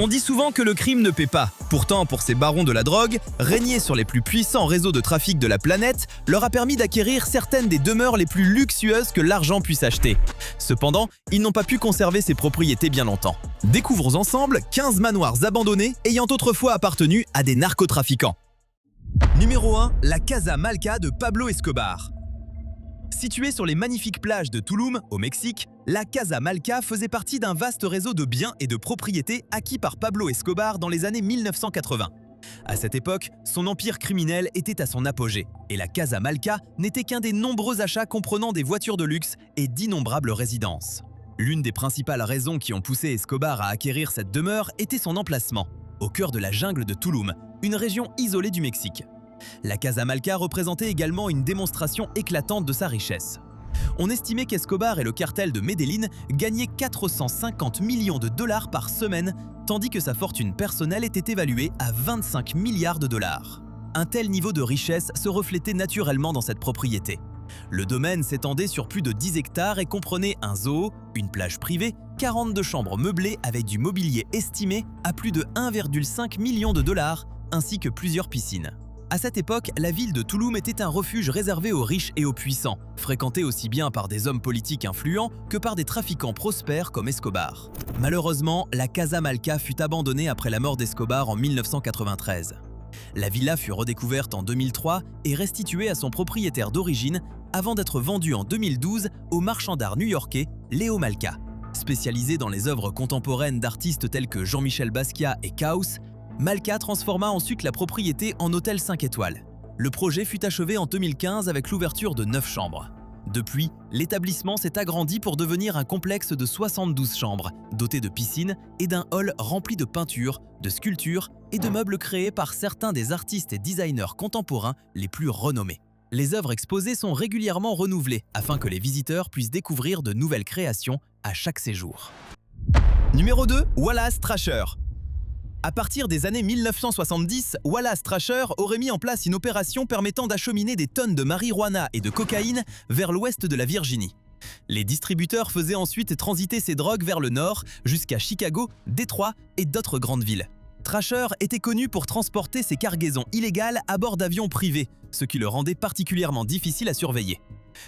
On dit souvent que le crime ne paie pas. Pourtant, pour ces barons de la drogue, régner sur les plus puissants réseaux de trafic de la planète leur a permis d'acquérir certaines des demeures les plus luxueuses que l'argent puisse acheter. Cependant, ils n'ont pas pu conserver ces propriétés bien longtemps. Découvrons ensemble 15 manoirs abandonnés ayant autrefois appartenu à des narcotrafiquants. Numéro 1, la Casa Malca de Pablo Escobar. Située sur les magnifiques plages de Tulum, au Mexique, la Casa Malca faisait partie d'un vaste réseau de biens et de propriétés acquis par Pablo Escobar dans les années 1980. À cette époque, son empire criminel était à son apogée, et la Casa Malca n'était qu'un des nombreux achats comprenant des voitures de luxe et d'innombrables résidences. L'une des principales raisons qui ont poussé Escobar à acquérir cette demeure était son emplacement, au cœur de la jungle de Tulum, une région isolée du Mexique. La Casa Malca représentait également une démonstration éclatante de sa richesse. On estimait qu'Escobar et le cartel de Medellín gagnaient 450 millions de dollars par semaine, tandis que sa fortune personnelle était évaluée à 25 milliards de dollars. Un tel niveau de richesse se reflétait naturellement dans cette propriété. Le domaine s'étendait sur plus de 10 hectares et comprenait un zoo, une plage privée, 42 chambres meublées avec du mobilier estimé à plus de 1,5 million de dollars, ainsi que plusieurs piscines. À cette époque, la ville de Tulum était un refuge réservé aux riches et aux puissants, fréquenté aussi bien par des hommes politiques influents que par des trafiquants prospères comme Escobar. Malheureusement, la Casa Malca fut abandonnée après la mort d'Escobar en 1993. La villa fut redécouverte en 2003 et restituée à son propriétaire d'origine avant d'être vendue en 2012 au marchand d'art new-yorkais Leo Malka. Spécialisé dans les œuvres contemporaines d'artistes tels que Jean-Michel Basquiat et Kaus, Malka transforma ensuite la propriété en hôtel 5 étoiles. Le projet fut achevé en 2015 avec l'ouverture de 9 chambres. Depuis, l'établissement s'est agrandi pour devenir un complexe de 72 chambres, doté de piscines et d'un hall rempli de peintures, de sculptures et de meubles créés par certains des artistes et designers contemporains les plus renommés. Les œuvres exposées sont régulièrement renouvelées afin que les visiteurs puissent découvrir de nouvelles créations à chaque séjour. Numéro 2, Wallace Trasher. À partir des années 1970, Wallace Trasher aurait mis en place une opération permettant d'acheminer des tonnes de marijuana et de cocaïne vers l'ouest de la Virginie. Les distributeurs faisaient ensuite transiter ces drogues vers le nord, jusqu'à Chicago, Détroit et d'autres grandes villes. Trasher était connu pour transporter ses cargaisons illégales à bord d'avions privés, ce qui le rendait particulièrement difficile à surveiller.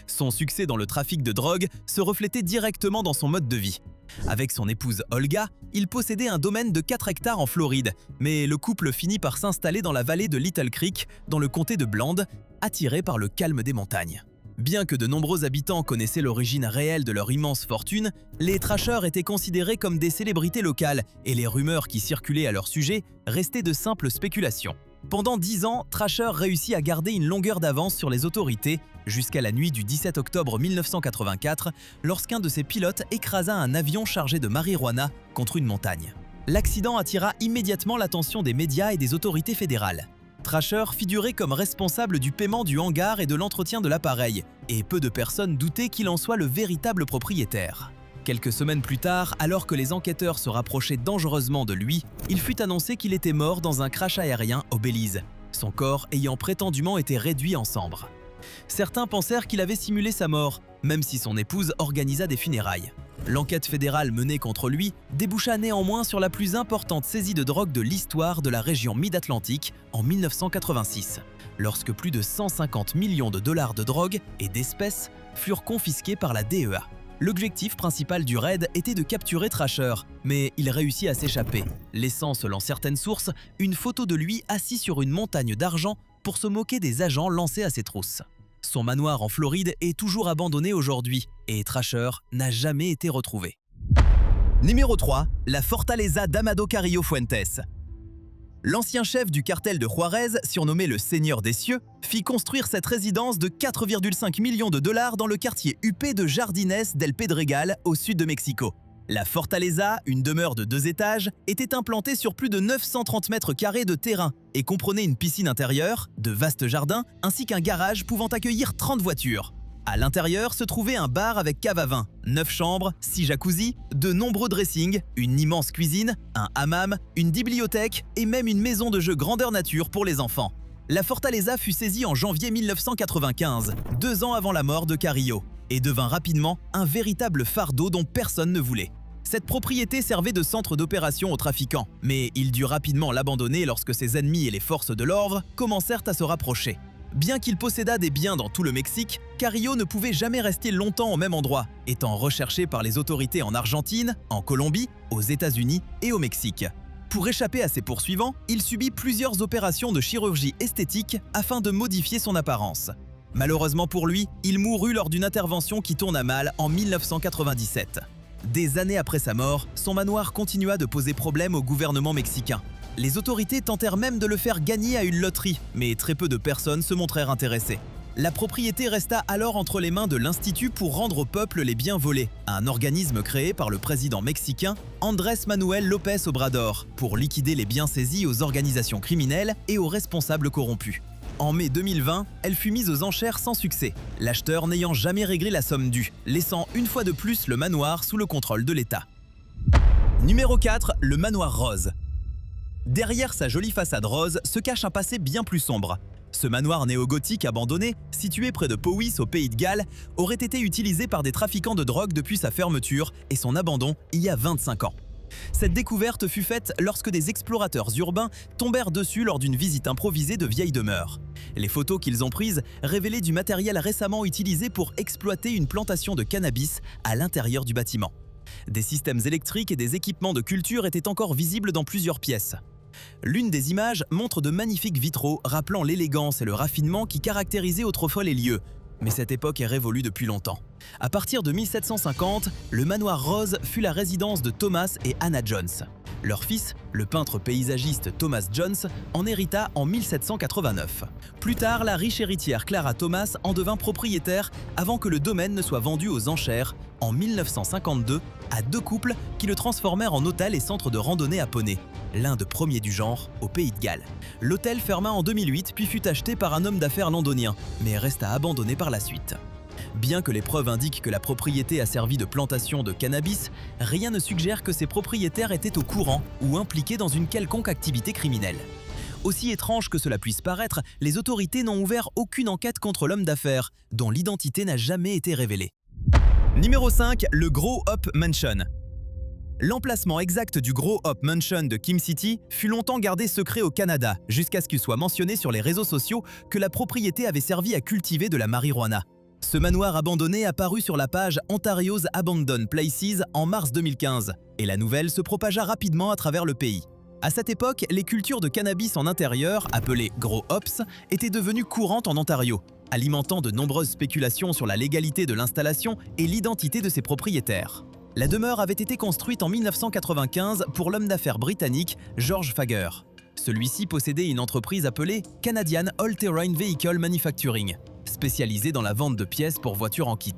Son succès dans le trafic de drogue se reflétait directement dans son mode de vie. Avec son épouse Olga, il possédait un domaine de 4 hectares en Floride, mais le couple finit par s'installer dans la vallée de Little Creek, dans le comté de Bland, attiré par le calme des montagnes. Bien que de nombreux habitants connaissaient l'origine réelle de leur immense fortune, les Trashers étaient considérés comme des célébrités locales et les rumeurs qui circulaient à leur sujet restaient de simples spéculations. Pendant 10 ans, Trasher réussit à garder une longueur d'avance sur les autorités jusqu'à la nuit du 17 octobre 1984 lorsqu'un de ses pilotes écrasa un avion chargé de marijuana contre une montagne. L'accident attira immédiatement l'attention des médias et des autorités fédérales. Trasher figurait comme responsable du paiement du hangar et de l'entretien de l'appareil, et peu de personnes doutaient qu'il en soit le véritable propriétaire. Quelques semaines plus tard, alors que les enquêteurs se rapprochaient dangereusement de lui, il fut annoncé qu'il était mort dans un crash aérien au Belize, son corps ayant prétendument été réduit en cendres. Certains pensèrent qu'il avait simulé sa mort, même si son épouse organisa des funérailles. L'enquête fédérale menée contre lui déboucha néanmoins sur la plus importante saisie de drogue de l'histoire de la région Mid-Atlantique en 1986, lorsque plus de 150 millions de dollars de drogue et d'espèces furent confisqués par la DEA. L'objectif principal du raid était de capturer Trasher, mais il réussit à s'échapper, laissant, selon certaines sources, une photo de lui assis sur une montagne d'argent pour se moquer des agents lancés à ses trousses. Son manoir en Floride est toujours abandonné aujourd'hui et Trasher n'a jamais été retrouvé. Numéro 3, la Fortaleza d'Amado Carrillo Fuentes. L'ancien chef du cartel de Juarez, surnommé le Seigneur des Cieux, fit construire cette résidence de 4,5 millions de dollars dans le quartier huppé de Jardines del Pedregal, au sud de Mexico. La Fortaleza, une demeure de 2 étages, était implantée sur plus de 930 mètres carrés de terrain et comprenait une piscine intérieure, de vastes jardins, ainsi qu'un garage pouvant accueillir 30 voitures. À l'intérieur se trouvait un bar avec cave à vin, 9 chambres, 6 jacuzzis, de nombreux dressings, une immense cuisine, un hammam, une bibliothèque et même une maison de jeu grandeur nature pour les enfants. La Fortaleza fut saisie en janvier 1995, 2 ans avant la mort de Carrillo, et devint rapidement un véritable fardeau dont personne ne voulait. Cette propriété servait de centre d'opération aux trafiquants, mais il dut rapidement l'abandonner lorsque ses ennemis et les forces de l'ordre commencèrent à se rapprocher. Bien qu'il possédât des biens dans tout le Mexique, Carrillo ne pouvait jamais rester longtemps au même endroit, étant recherché par les autorités en Argentine, en Colombie, aux États-Unis et au Mexique. Pour échapper à ses poursuivants, il subit plusieurs opérations de chirurgie esthétique afin de modifier son apparence. Malheureusement pour lui, il mourut lors d'une intervention qui tourna mal en 1997. Des années après sa mort, son manoir continua de poser problème au gouvernement mexicain. Les autorités tentèrent même de le faire gagner à une loterie, mais très peu de personnes se montrèrent intéressées. La propriété resta alors entre les mains de l'Institut pour rendre au peuple les biens volés, un organisme créé par le président mexicain Andrés Manuel López Obrador pour liquider les biens saisis aux organisations criminelles et aux responsables corrompus. En mai 2020, elle fut mise aux enchères sans succès, l'acheteur n'ayant jamais réglé la somme due, laissant une fois de plus le manoir sous le contrôle de l'État. Numéro 4, le manoir rose. Derrière sa jolie façade rose se cache un passé bien plus sombre. Ce manoir néo-gothique abandonné, situé près de Powys au Pays de Galles, aurait été utilisé par des trafiquants de drogue depuis sa fermeture et son abandon il y a 25 ans. Cette découverte fut faite lorsque des explorateurs urbains tombèrent dessus lors d'une visite improvisée de vieilles demeures. Les photos qu'ils ont prises révélaient du matériel récemment utilisé pour exploiter une plantation de cannabis à l'intérieur du bâtiment. Des systèmes électriques et des équipements de culture étaient encore visibles dans plusieurs pièces. L'une des images montre de magnifiques vitraux rappelant l'élégance et le raffinement qui caractérisaient autrefois les lieux. Mais cette époque est révolue depuis longtemps. À partir de 1750, le manoir rose fut la résidence de Thomas et Anna Jones. Leur fils, le peintre paysagiste Thomas Jones, en hérita en 1789. Plus tard, la riche héritière Clara Thomas en devint propriétaire avant que le domaine ne soit vendu aux enchères en 1952 à deux couples qui le transformèrent en hôtel et centre de randonnée à poney, l'un de premiers du genre au Pays de Galles. L'hôtel ferma en 2008 puis fut acheté par un homme d'affaires londonien, mais resta abandonné par la suite. Bien que les preuves indiquent que la propriété a servi de plantation de cannabis, rien ne suggère que ses propriétaires étaient au courant ou impliqués dans une quelconque activité criminelle. Aussi étrange que cela puisse paraître, les autorités n'ont ouvert aucune enquête contre l'homme d'affaires, dont l'identité n'a jamais été révélée. Numéro 5, le Grow Up Mansion. L'emplacement exact du Grow Up Mansion de Kim City fut longtemps gardé secret au Canada, jusqu'à ce qu'il soit mentionné sur les réseaux sociaux que la propriété avait servi à cultiver de la marijuana. Ce manoir abandonné apparut sur la page Ontario's Abandoned Places en mars 2015, et la nouvelle se propagea rapidement à travers le pays. À cette époque, les cultures de cannabis en intérieur, appelées Grow Ops, étaient devenues courantes en Ontario, alimentant de nombreuses spéculations sur la légalité de l'installation et l'identité de ses propriétaires. La demeure avait été construite en 1995 pour l'homme d'affaires britannique George Fager. Celui-ci possédait une entreprise appelée Canadian All-Terrain Vehicle Manufacturing, spécialisée dans la vente de pièces pour voitures en kit.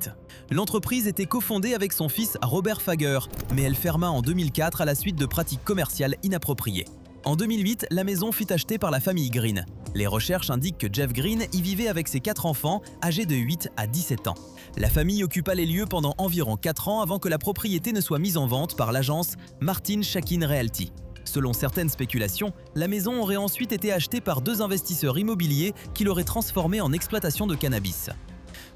L'entreprise était cofondée avec son fils Robert Fager, mais elle ferma en 2004 à la suite de pratiques commerciales inappropriées. En 2008, la maison fut achetée par la famille Green. Les recherches indiquent que Jeff Green y vivait avec ses 4 enfants, âgés de 8 à 17 ans. La famille occupa les lieux pendant environ 4 ans avant que la propriété ne soit mise en vente par l'agence Martin Shakin Realty. Selon certaines spéculations, la maison aurait ensuite été achetée par 2 investisseurs immobiliers qui l'auraient transformée en exploitation de cannabis.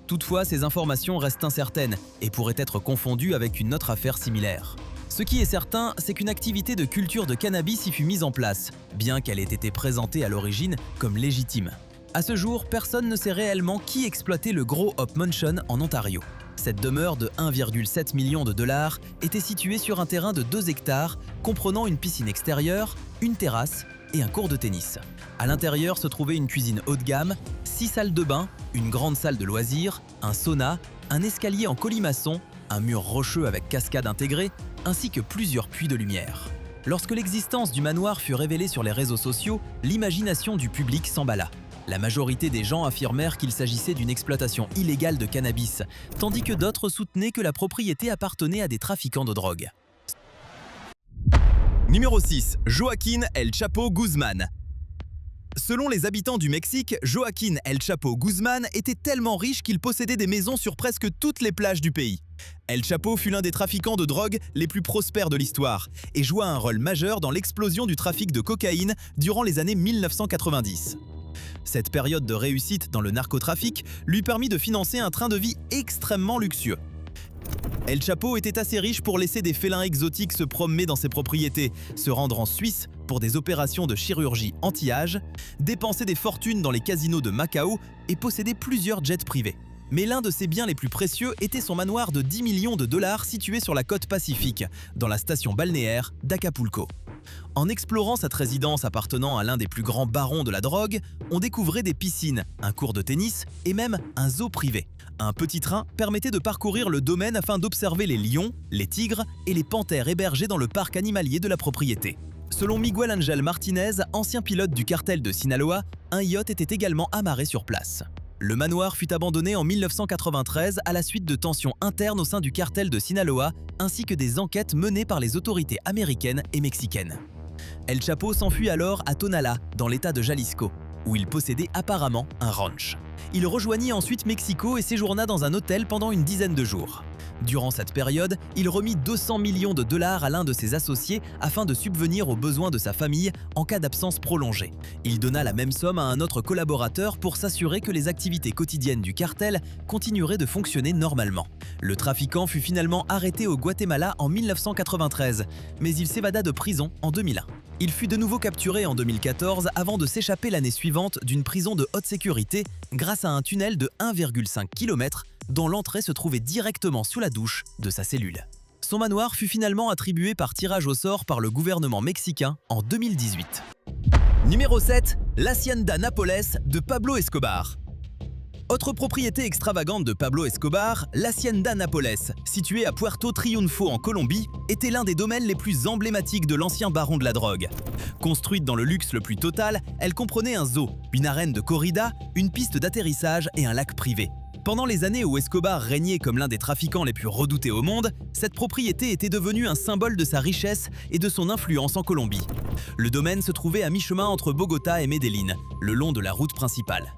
Toutefois, ces informations restent incertaines et pourraient être confondues avec une autre affaire similaire. Ce qui est certain, c'est qu'une activité de culture de cannabis y fut mise en place, bien qu'elle ait été présentée à l'origine comme légitime. À ce jour, personne ne sait réellement qui exploitait le Grow Up Mansion en Ontario. Cette demeure de 1,7 million de dollars était située sur un terrain de 2 hectares, comprenant une piscine extérieure, une terrasse et un court de tennis. À l'intérieur se trouvait une cuisine haut de gamme, 6 salles de bain, une grande salle de loisirs, un sauna, un escalier en colimaçon, un mur rocheux avec cascade intégrée, ainsi que plusieurs puits de lumière. Lorsque l'existence du manoir fut révélée sur les réseaux sociaux, l'imagination du public s'emballa. La majorité des gens affirmèrent qu'il s'agissait d'une exploitation illégale de cannabis, tandis que d'autres soutenaient que la propriété appartenait à des trafiquants de drogue. Numéro 6. Joaquín El Chapo Guzmán. Selon les habitants du Mexique, Joaquín El Chapo Guzmán était tellement riche qu'il possédait des maisons sur presque toutes les plages du pays. El Chapo fut l'un des trafiquants de drogue les plus prospères de l'histoire et joua un rôle majeur dans l'explosion du trafic de cocaïne durant les années 1990. Cette période de réussite dans le narcotrafic lui permit de financer un train de vie extrêmement luxueux. El Chapo était assez riche pour laisser des félins exotiques se promener dans ses propriétés, se rendre en Suisse pour des opérations de chirurgie anti-âge, dépenser des fortunes dans les casinos de Macao et posséder plusieurs jets privés. Mais l'un de ses biens les plus précieux était son manoir de 10 millions de dollars situé sur la côte pacifique, dans la station balnéaire d'Acapulco. En explorant cette résidence appartenant à l'un des plus grands barons de la drogue, on découvrait des piscines, un court de tennis et même un zoo privé. Un petit train permettait de parcourir le domaine afin d'observer les lions, les tigres et les panthères hébergés dans le parc animalier de la propriété. Selon Miguel Angel Martinez, ancien pilote du cartel de Sinaloa, un yacht était également amarré sur place. Le manoir fut abandonné en 1993 à la suite de tensions internes au sein du cartel de Sinaloa ainsi que des enquêtes menées par les autorités américaines et mexicaines. El Chapo s'enfuit alors à Tonala, dans l'état de Jalisco, où il possédait apparemment un ranch. Il rejoignit ensuite Mexico et séjourna dans un hôtel pendant une dizaine de jours. Durant cette période, il remit 200 millions de dollars à l'un de ses associés afin de subvenir aux besoins de sa famille en cas d'absence prolongée. Il donna la même somme à un autre collaborateur pour s'assurer que les activités quotidiennes du cartel continueraient de fonctionner normalement. Le trafiquant fut finalement arrêté au Guatemala en 1993, mais il s'évada de prison en 2001. Il fut de nouveau capturé en 2014 avant de s'échapper l'année suivante d'une prison de haute sécurité grâce à un tunnel de 1,5 km dont l'entrée se trouvait directement sous la douche de sa cellule. Son manoir fut finalement attribué par tirage au sort par le gouvernement mexicain en 2018. Numéro 7. L'Hacienda Nápoles de Pablo Escobar. Autre propriété extravagante de Pablo Escobar, l'Hacienda Nápoles, située à Puerto Triunfo en Colombie, était l'un des domaines les plus emblématiques de l'ancien baron de la drogue. Construite dans le luxe le plus total, elle comprenait un zoo, une arène de corrida, une piste d'atterrissage et un lac privé. Pendant les années où Escobar régnait comme l'un des trafiquants les plus redoutés au monde, cette propriété était devenue un symbole de sa richesse et de son influence en Colombie. Le domaine se trouvait à mi-chemin entre Bogota et Medellín, le long de la route principale.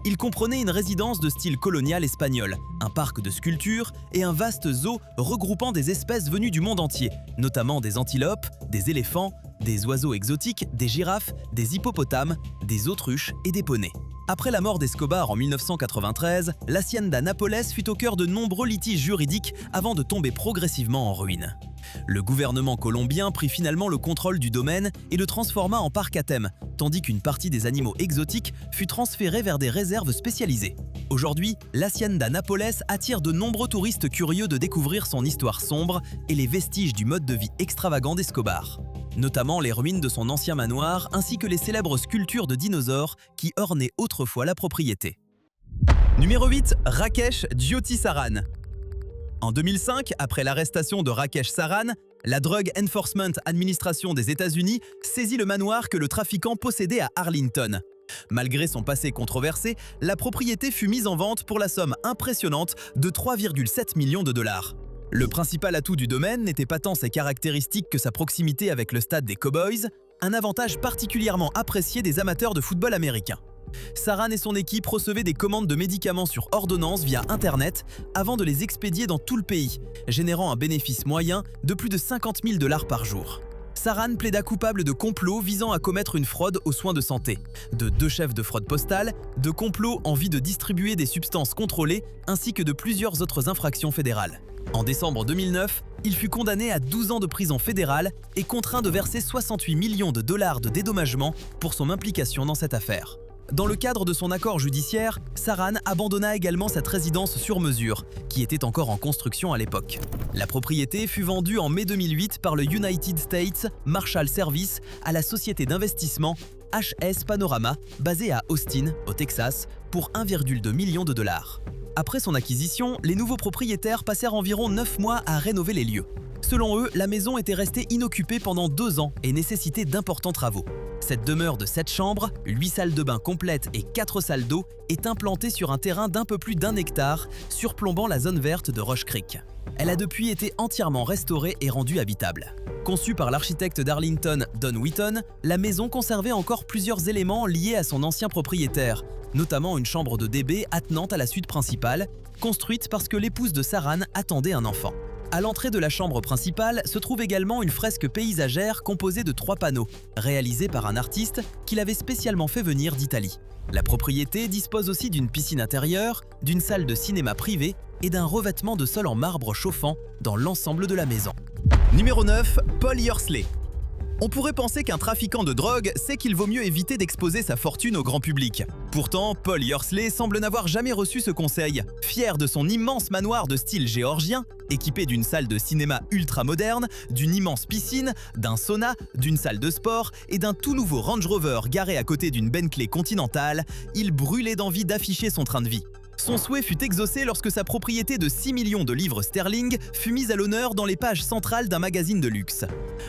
Il comprenait une résidence de style colonial espagnol, un parc de sculptures et un vaste zoo regroupant des espèces venues du monde entier, notamment des antilopes, des éléphants, des oiseaux exotiques, des girafes, des hippopotames, des autruches et des poneys. Après la mort d'Escobar en 1993, l'Hacienda Nápoles fut au cœur de nombreux litiges juridiques avant de tomber progressivement en ruine. Le gouvernement colombien prit finalement le contrôle du domaine et le transforma en parc à thème, tandis qu'une partie des animaux exotiques fut transférée vers des réserves spécialisées. Aujourd'hui, l'Hacienda Nápoles attire de nombreux touristes curieux de découvrir son histoire sombre et les vestiges du mode de vie extravagant d'Escobar. Notamment les ruines de son ancien manoir ainsi que les célèbres sculptures de dinosaures qui ornaient autrefois la propriété. Numéro 8. Rakesh Jyoti Saran. En 2005, après l'arrestation de Rakesh Saran, la Drug Enforcement Administration des États-Unis saisit le manoir que le trafiquant possédait à Arlington. Malgré son passé controversé, la propriété fut mise en vente pour la somme impressionnante de 3,7 millions de dollars. Le principal atout du domaine n'était pas tant ses caractéristiques que sa proximité avec le stade des Cowboys, un avantage particulièrement apprécié des amateurs de football américain. Saran et son équipe recevaient des commandes de médicaments sur ordonnance via Internet avant de les expédier dans tout le pays, générant un bénéfice moyen de plus de 50 000 $ par jour. Saran plaida coupable de complot visant à commettre une fraude aux soins de santé, de 2 chefs de fraude postale, de complot en vue de distribuer des substances contrôlées ainsi que de plusieurs autres infractions fédérales. En décembre 2009, il fut condamné à 12 ans de prison fédérale et contraint de verser 68 millions de dollars de dédommagement pour son implication dans cette affaire. Dans le cadre de son accord judiciaire, Saran abandonna également cette résidence sur mesure, qui était encore en construction à l'époque. La propriété fut vendue en mai 2008 par le United States Marshal Service à la société d'investissement HS Panorama, basée à Austin, au Texas, pour 1,2 million de dollars. Après son acquisition, les nouveaux propriétaires passèrent environ 9 mois à rénover les lieux. Selon eux, la maison était restée inoccupée pendant 2 ans et nécessitait d'importants travaux. Cette demeure de 7 chambres, 8 salles de bain complètes et 4 salles d'eau est implantée sur un terrain d'un peu plus d'1 hectare, surplombant la zone verte de Rush Creek. Elle a depuis été entièrement restaurée et rendue habitable. Conçue par l'architecte d'Arlington, Don Whitton, la maison conservait encore plusieurs éléments liés à son ancien propriétaire, notamment une chambre de bébé attenante à la suite principale, construite parce que l'épouse de Saran attendait un enfant. À l'entrée de la chambre principale se trouve également une fresque paysagère composée de 3 panneaux, réalisés par un artiste qu'il avait spécialement fait venir d'Italie. La propriété dispose aussi d'une piscine intérieure, d'une salle de cinéma privée et d'un revêtement de sol en marbre chauffant dans l'ensemble de la maison. Numéro 9, Paul Yorsley. On pourrait penser qu'un trafiquant de drogue sait qu'il vaut mieux éviter d'exposer sa fortune au grand public. Pourtant, Paul Yorsley semble n'avoir jamais reçu ce conseil. Fier de son immense manoir de style géorgien, équipé d'une salle de cinéma ultra moderne, d'une immense piscine, d'un sauna, d'une salle de sport et d'un tout nouveau Range Rover garé à côté d'une Bentley Continental, il brûlait d'envie d'afficher son train de vie. Son souhait fut exaucé lorsque sa propriété de 6 millions de livres sterling fut mise à l'honneur dans les pages centrales d'un magazine de luxe.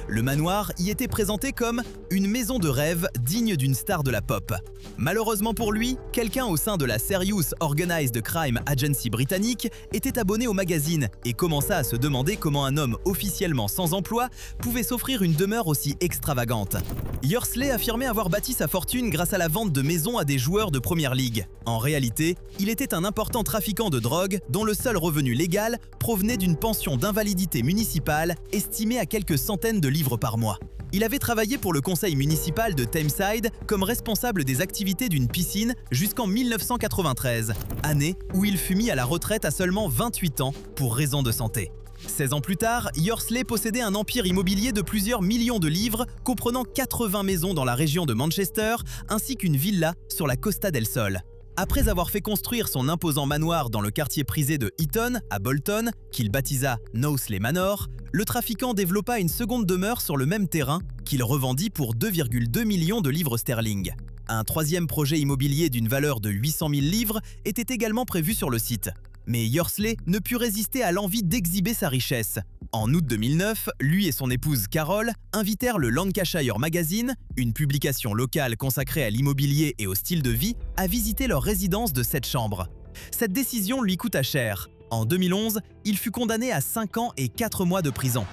Le manoir y était présenté comme une maison de rêve digne d'une star de la pop. Malheureusement pour lui, quelqu'un au sein de la Serious Organized Crime Agency britannique était abonné au magazine et commença à se demander comment un homme officiellement sans emploi pouvait s'offrir une demeure aussi extravagante. Yorsley affirmait avoir bâti sa fortune grâce à la vente de maisons à des joueurs de Première Ligue. En réalité, il était un important trafiquant de drogue dont le seul revenu légal provenait d'une pension d'invalidité municipale estimée à quelques centaines de livres par mois. Il avait travaillé pour le conseil municipal de Tameside comme responsable des activités d'une piscine jusqu'en 1993, année où il fut mis à la retraite à seulement 28 ans pour raison de santé. 16 ans plus tard, Yorsley possédait un empire immobilier de plusieurs millions de livres, comprenant 80 maisons dans la région de Manchester, ainsi qu'une villa sur la Costa del Sol. Après avoir fait construire son imposant manoir dans le quartier prisé de Eton, à Bolton, qu'il baptisa Knowsley Manor, le trafiquant développa une seconde demeure sur le même terrain qu'il revendit pour 2,2 millions de livres sterling. Un troisième projet immobilier d'une valeur de 800 000 livres était également prévu sur le site. Mais Yorsley ne put résister à l'envie d'exhiber sa richesse. En août 2009, lui et son épouse Carol invitèrent le Lancashire Magazine, une publication locale consacrée à l'immobilier et au style de vie, à visiter leur résidence de 7 chambres. Cette décision lui coûta cher. En 2011, il fut condamné à 5 ans et 4 mois de prison.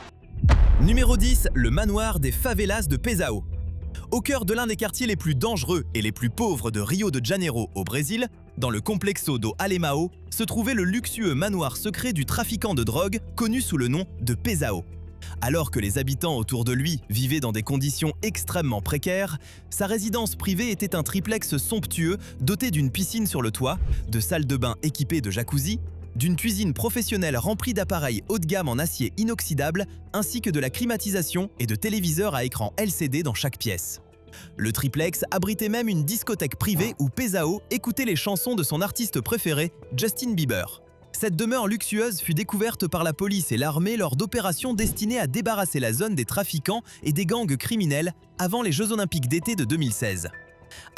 Numéro 10, le manoir des favelas de Pessoa. Au cœur de l'un des quartiers les plus dangereux et les plus pauvres de Rio de Janeiro au Brésil, dans le Complexo do Alemão, se trouvait le luxueux manoir secret du trafiquant de drogue connu sous le nom de Pessoa. Alors que les habitants autour de lui vivaient dans des conditions extrêmement précaires, sa résidence privée était un triplex somptueux doté d'une piscine sur le toit, de salles de bain équipées de jacuzzi, d'une cuisine professionnelle remplie d'appareils haut de gamme en acier inoxydable, ainsi que de la climatisation et de téléviseurs à écran LCD dans chaque pièce. Le triplex abritait même une discothèque privée où Pessoa écoutait les chansons de son artiste préféré, Justin Bieber. Cette demeure luxueuse fut découverte par la police et l'armée lors d'opérations destinées à débarrasser la zone des trafiquants et des gangs criminels avant les Jeux Olympiques d'été de 2016.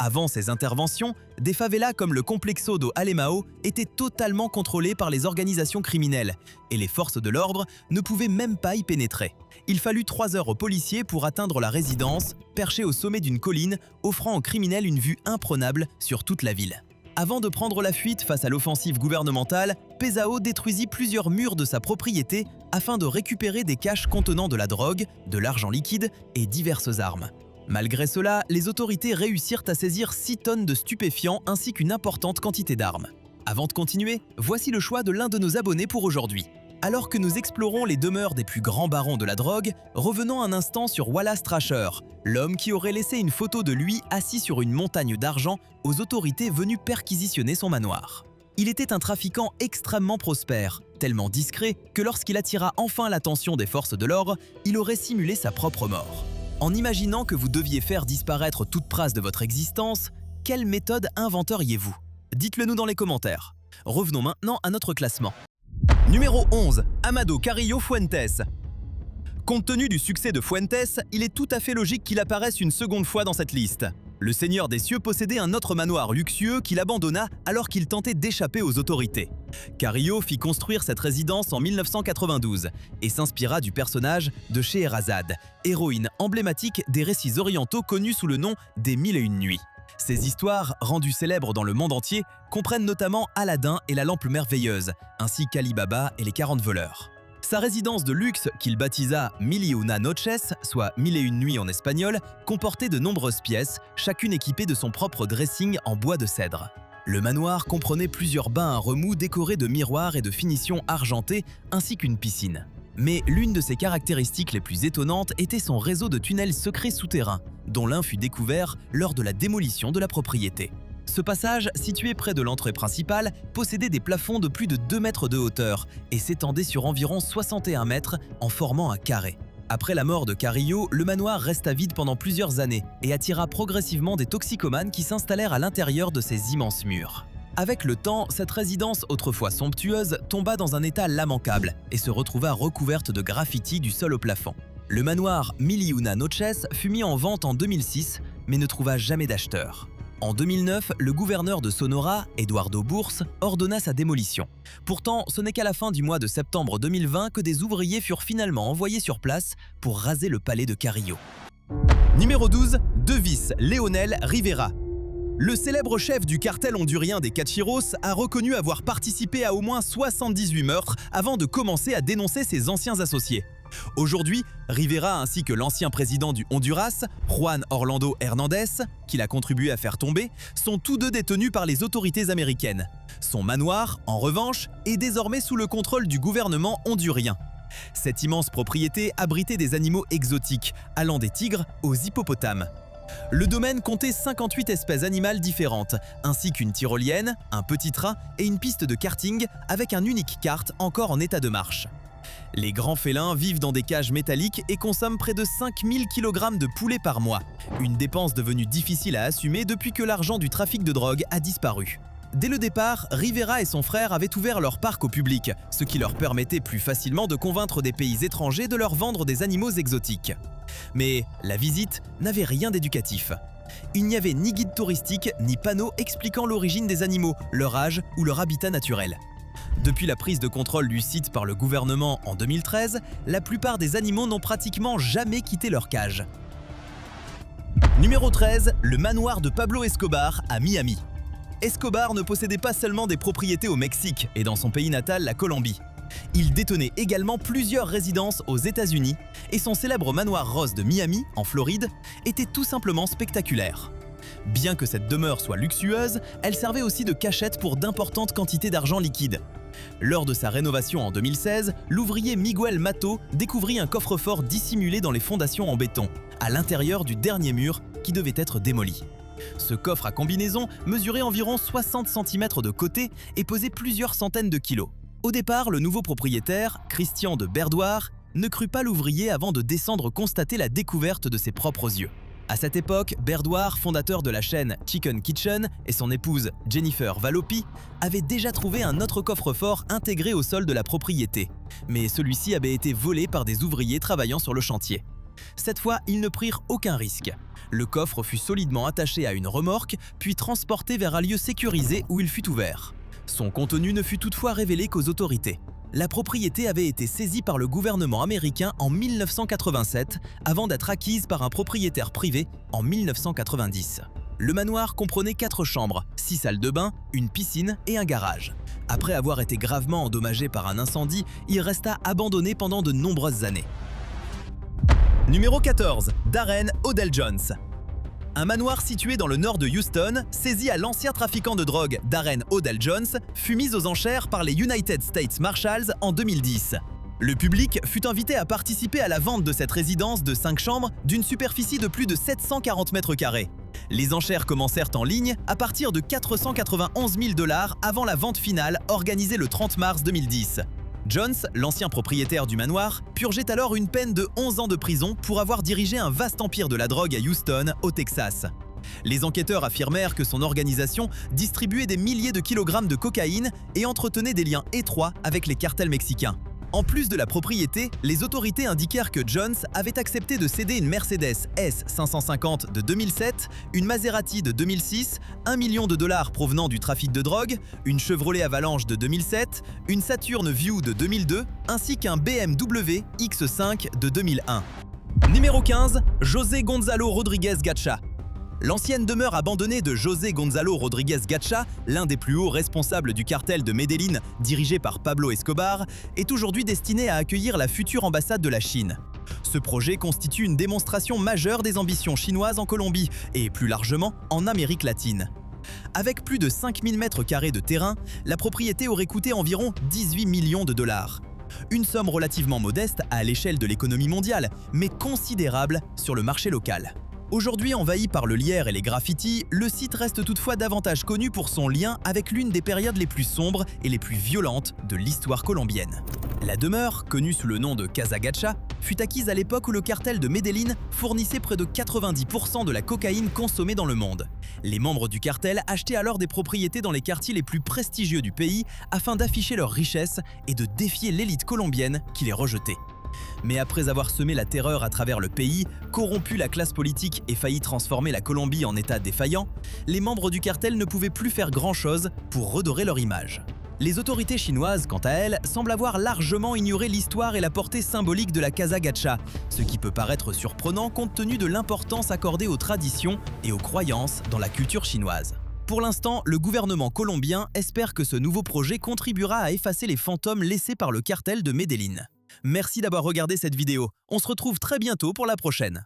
Avant ces interventions, des favelas comme le Complexo do Alemão étaient totalement contrôlés par les organisations criminelles et les forces de l'ordre ne pouvaient même pas y pénétrer. Il fallut 3 heures aux policiers pour atteindre la résidence, perchée au sommet d'une colline, offrant aux criminels une vue imprenable sur toute la ville. Avant de prendre la fuite face à l'offensive gouvernementale, Pessoa détruisit plusieurs murs de sa propriété afin de récupérer des caches contenant de la drogue, de l'argent liquide et diverses armes. Malgré cela, les autorités réussirent à saisir 6 tonnes de stupéfiants ainsi qu'une importante quantité d'armes. Avant de continuer, voici le choix de l'un de nos abonnés pour aujourd'hui. Alors que nous explorons les demeures des plus grands barons de la drogue, revenons un instant sur Wallace Trasher, l'homme qui aurait laissé une photo de lui assis sur une montagne d'argent aux autorités venues perquisitionner son manoir. Il était un trafiquant extrêmement prospère, tellement discret que lorsqu'il attira enfin l'attention des forces de l'ordre, il aurait simulé sa propre mort. En imaginant que vous deviez faire disparaître toute trace de votre existence, quelle méthode inventeriez-vous? Dites-le nous dans les commentaires. Revenons maintenant à notre classement. Numéro 11, Amado Carrillo Fuentes. Compte tenu du succès de Fuentes, il est tout à fait logique qu'il apparaisse une seconde fois dans cette liste. Le seigneur des cieux possédait un autre manoir luxueux qu'il abandonna alors qu'il tentait d'échapper aux autorités. Carrillo fit construire cette résidence en 1992 et s'inspira du personnage de Scheherazade, héroïne emblématique des récits orientaux connus sous le nom des Mille et une nuits. Ces histoires, rendues célèbres dans le monde entier, comprennent notamment Aladdin et la lampe merveilleuse, ainsi qu'Ali Baba et les 40 voleurs. Sa résidence de luxe, qu'il baptisa Mil y una noches, soit Mille et une nuits en espagnol, comportait de nombreuses pièces, chacune équipée de son propre dressing en bois de cèdre. Le manoir comprenait plusieurs bains à remous décorés de miroirs et de finitions argentées, ainsi qu'une piscine. Mais l'une de ses caractéristiques les plus étonnantes était son réseau de tunnels secrets souterrains, dont l'un fut découvert lors de la démolition de la propriété. Ce passage, situé près de l'entrée principale, possédait des plafonds de plus de 2 mètres de hauteur et s'étendait sur environ 61 mètres en formant un carré. Après la mort de Carrillo, le manoir resta vide pendant plusieurs années et attira progressivement des toxicomanes qui s'installèrent à l'intérieur de ces immenses murs. Avec le temps, cette résidence autrefois somptueuse tomba dans un état lamentable et se retrouva recouverte de graffitis du sol au plafond. Le manoir Mil y Una Noches fut mis en vente en 2006, mais ne trouva jamais d'acheteur. En 2009, le gouverneur de Sonora, Eduardo Bourse, ordonna sa démolition. Pourtant, ce n'est qu'à la fin du mois de septembre 2020 que des ouvriers furent finalement envoyés sur place pour raser le palais de Carrillo. Numéro 12, Devis Leonel Rivera. Le célèbre chef du cartel hondurien des Cachiros a reconnu avoir participé à au moins 78 meurtres avant de commencer à dénoncer ses anciens associés. Aujourd'hui, Rivera ainsi que l'ancien président du Honduras, Juan Orlando Hernández, qu'il a contribué à faire tomber, sont tous deux détenus par les autorités américaines. Son manoir, en revanche, est désormais sous le contrôle du gouvernement hondurien. Cette immense propriété abritait des animaux exotiques, allant des tigres aux hippopotames. Le domaine comptait 58 espèces animales différentes, ainsi qu'une tyrolienne, un petit train et une piste de karting avec un unique kart encore en état de marche. Les grands félins vivent dans des cages métalliques et consomment près de 5000 kg de poulet par mois, une dépense devenue difficile à assumer depuis que l'argent du trafic de drogue a disparu. Dès le départ, Rivera et son frère avaient ouvert leur parc au public, ce qui leur permettait plus facilement de convaincre des pays étrangers de leur vendre des animaux exotiques. Mais la visite n'avait rien d'éducatif. Il n'y avait ni guide touristique, ni panneau expliquant l'origine des animaux, leur âge ou leur habitat naturel. Depuis la prise de contrôle du site par le gouvernement en 2013, la plupart des animaux n'ont pratiquement jamais quitté leur cage. Numéro 13, le manoir de Pablo Escobar à Miami. Escobar ne possédait pas seulement des propriétés au Mexique et dans son pays natal, la Colombie. Il détenait également plusieurs résidences aux États-Unis et son célèbre manoir rose de Miami, en Floride, était tout simplement spectaculaire. Bien que cette demeure soit luxueuse, elle servait aussi de cachette pour d'importantes quantités d'argent liquide. Lors de sa rénovation en 2016, l'ouvrier Miguel Mato découvrit un coffre-fort dissimulé dans les fondations en béton, à l'intérieur du dernier mur qui devait être démoli. Ce coffre à combinaison mesurait environ 60 cm de côté et pesait plusieurs centaines de kilos. Au départ, le nouveau propriétaire, Christian de Berdoire, ne crut pas l'ouvrier avant de descendre constater la découverte de ses propres yeux. À cette époque, Berdoire, fondateur de la chaîne Chicken Kitchen, et son épouse Jennifer Vallopi avaient déjà trouvé un autre coffre-fort intégré au sol de la propriété. Mais celui-ci avait été volé par des ouvriers travaillant sur le chantier. Cette fois, ils ne prirent aucun risque. Le coffre fut solidement attaché à une remorque, puis transporté vers un lieu sécurisé où il fut ouvert. Son contenu ne fut toutefois révélé qu'aux autorités. La propriété avait été saisie par le gouvernement américain en 1987, avant d'être acquise par un propriétaire privé en 1990. Le manoir comprenait 4 chambres, 6 salles de bain, une piscine et un garage. Après avoir été gravement endommagé par un incendie, il resta abandonné pendant de nombreuses années. Numéro 14, Darren Odell Jones. Un manoir situé dans le nord de Houston, saisi à l'ancien trafiquant de drogue Darren Odell Jones, fut mis aux enchères par les United States Marshals en 2010. Le public fut invité à participer à la vente de cette résidence de 5 chambres d'une superficie de plus de 740 mètres carrés. Les enchères commencèrent en ligne à partir de 491 000 $ avant la vente finale organisée le 30 mars 2010. Jones, l'ancien propriétaire du manoir, purgeait alors une peine de 11 ans de prison pour avoir dirigé un vaste empire de la drogue à Houston, au Texas. Les enquêteurs affirmèrent que son organisation distribuait des milliers de kilogrammes de cocaïne et entretenait des liens étroits avec les cartels mexicains. En plus de la propriété, les autorités indiquèrent que Jones avait accepté de céder une Mercedes S550 de 2007, une Maserati de 2006, $1 million provenant du trafic de drogue, une Chevrolet Avalanche de 2007, une Saturn View de 2002, ainsi qu'un BMW X5 de 2001. Numéro 15, José Gonzalo Rodríguez Gacha. L'ancienne demeure abandonnée de José Gonzalo Rodríguez Gacha, l'un des plus hauts responsables du cartel de Medellín dirigé par Pablo Escobar, est aujourd'hui destinée à accueillir la future ambassade de la Chine. Ce projet constitue une démonstration majeure des ambitions chinoises en Colombie et plus largement en Amérique latine. Avec plus de 5000 m² de terrain, la propriété aurait coûté environ 18 millions de $. Une somme relativement modeste à l'échelle de l'économie mondiale, mais considérable sur le marché local. Aujourd'hui envahi par le lierre et les graffitis, le site reste toutefois davantage connu pour son lien avec l'une des périodes les plus sombres et les plus violentes de l'histoire colombienne. La demeure, connue sous le nom de Casa Gacha, fut acquise à l'époque où le cartel de Medellín fournissait près de 90% de la cocaïne consommée dans le monde. Les membres du cartel achetaient alors des propriétés dans les quartiers les plus prestigieux du pays afin d'afficher leurs richesses et de défier l'élite colombienne qui les rejetait. Mais après avoir semé la terreur à travers le pays, corrompu la classe politique et failli transformer la Colombie en état défaillant, les membres du cartel ne pouvaient plus faire grand-chose pour redorer leur image. Les autorités chinoises, quant à elles, semblent avoir largement ignoré l'histoire et la portée symbolique de la Casa Gacha, ce qui peut paraître surprenant compte tenu de l'importance accordée aux traditions et aux croyances dans la culture chinoise. Pour l'instant, le gouvernement colombien espère que ce nouveau projet contribuera à effacer les fantômes laissés par le cartel de Medellín. Merci d'avoir regardé cette vidéo. On se retrouve très bientôt pour la prochaine.